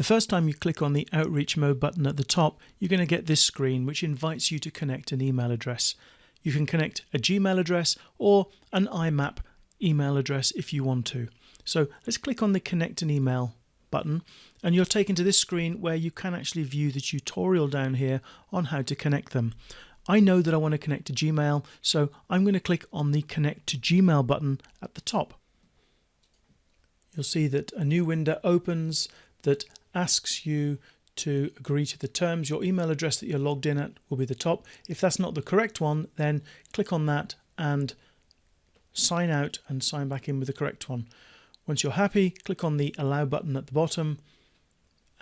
The first time you click on the Outreach Mode button at the top, you're going to get this screen which invites you to connect an email address. You can connect a Gmail address or an IMAP email address if you want to. So let's click on the Connect an Email button and you're taken to this screen where you can actually view the tutorial down here on how to connect them. I know that I want to connect to Gmail, so I'm going to click on the Connect to Gmail button at the top. You'll see that a new window opens that asks you to agree to the terms. Your email address that you're logged in at will be the top. If that's not the correct one, then click on that and sign out and sign back in with the correct one. Once you're happy, click on the Allow button at the bottom,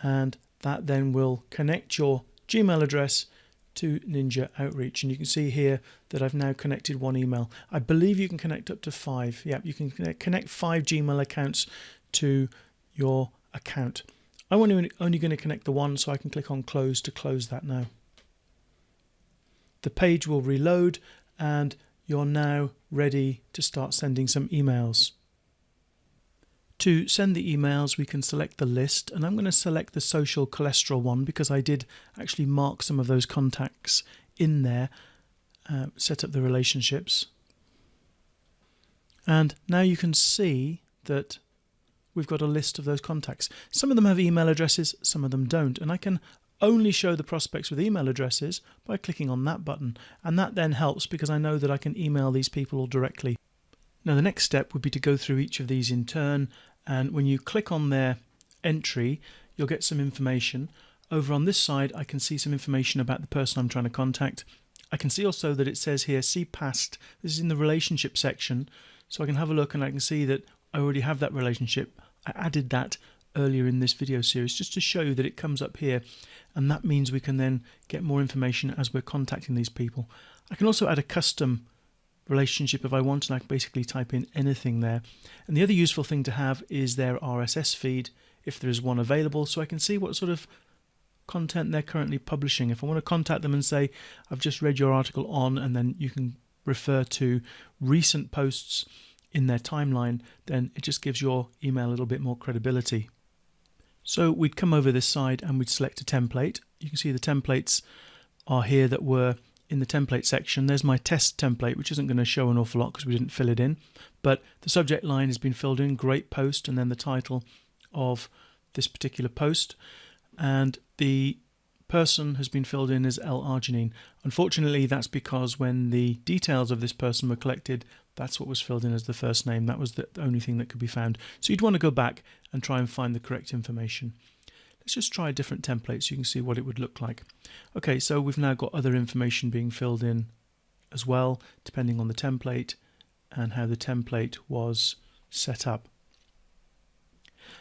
and that then will connect your Gmail address to Ninja Outreach. And you can see here that I've now connected one email. I believe you can connect up to 5. Yeah, you can connect 5 Gmail accounts to your account. I'm only going to connect the one, so I can click on Close to close that now. The page will reload and you're now ready to start sending some emails. To send the emails, we can select the list, and I'm going to select the social cholesterol one because I did actually mark some of those contacts in there, set up the relationships. And now you can see that we've got a list of those contacts. Some of them have email addresses, some of them don't, and I can only show the prospects with email addresses by clicking on that button, and that then helps because I know that I can email these people all directly. Now the next step would be to go through each of these in turn, and when you click on their entry you'll get some information. Over on this side I can see some information about the person I'm trying to contact. I can see also that it says here see past. This is in the relationship section, so I can have a look and I can see that I already have that relationship. I added that earlier in this video series just to show you that it comes up here, and that means we can then get more information as we're contacting these people. I can also add a custom relationship if I want, and I can basically type in anything there. And the other useful thing to have is their RSS feed if there is one available, so I can see what sort of content they're currently publishing. If I want to contact them and say I've just read your article on, and then you can refer to recent posts in their timeline, then it just gives your email a little bit more credibility. So we'd come over this side and we'd select a template. You can see the templates are here that were in the template section. There's my test template, which isn't going to show an awful lot because we didn't fill it in, but the subject line has been filled in, great post, and then the title of this particular post, and the person has been filled in as L-arginine. Unfortunately, that's because when the details of this person were collected, that's what was filled in as the first name. That was the only thing that could be found. So you'd want to go back and try and find the correct information. Let's just try a different template so you can see what it would look like. Okay, so we've now got other information being filled in as well, depending on the template and how the template was set up.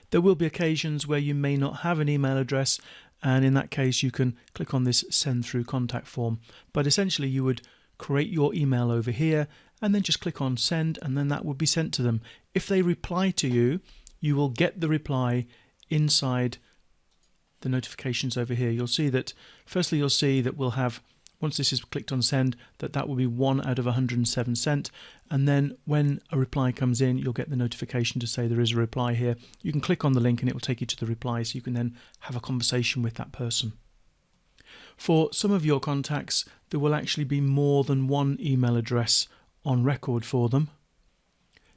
There will be occasions where you may not have an email address, and in that case you can click on this send through contact form, but essentially you would create your email over here and then just click on send, and then that would be sent to them. If they reply to you, you will get the reply inside the notifications over here. You'll see that firstly you'll see that we'll have, once this is clicked on send, that will be 1 out of 107 sent, and then when a reply comes in you'll get the notification to say there is a reply here. You can click on the link and it will take you to the reply, so you can then have a conversation with that person. For some of your contacts there will actually be more than one email address on record for them.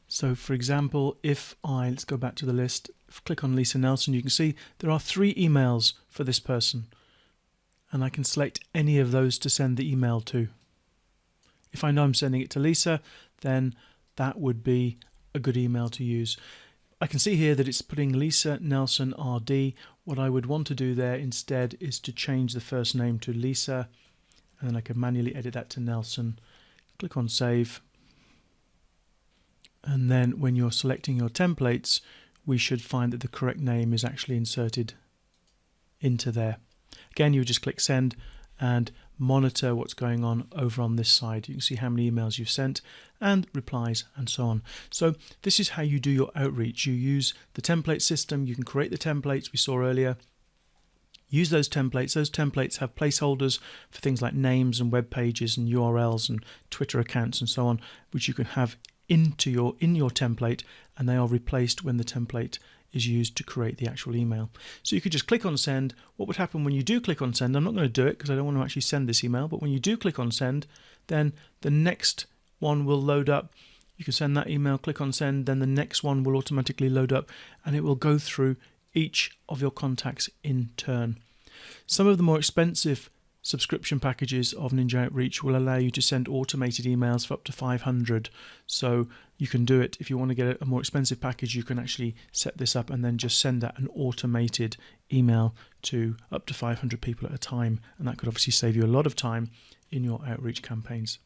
So for example, if let's go back to the list, click on Lisa Nelson, you can see there are 3 emails for this person, and I can select any of those to send the email to. If I know I'm sending it to Lisa, then that would be a good email to use. I can see here that it's putting Lisa Nelson RD. What I would want to do there instead is to change the first name to Lisa, and then I can manually edit that to Nelson. Click on save, and then when you're selecting your templates we should find that the correct name is actually inserted into there. Again, you just click send and monitor what's going on over on this side. You can see how many emails you've sent and replies and so on. So this is how you do your outreach. You use the template system. You can create the templates we saw earlier. Use those templates. Those templates have placeholders for things like names and web pages and URLs and Twitter accounts and so on, which you can have in your template, and they are replaced when the template is used to create the actual email. So you could just click on send. What would happen when you do click on send? I'm not going to do it because I don't want to actually send this email, but when you do click on send, then the next one will load up. You can send that email, click on send, then the next one will automatically load up, and it will go through each of your contacts in turn. Some of the more expensive subscription packages of Ninja Outreach will allow you to send automated emails for up to 500. So you can do it. If you want to get a more expensive package, you can actually set this up and then just send out an automated email to up to 500 people at a time. And that could obviously save you a lot of time in your outreach campaigns.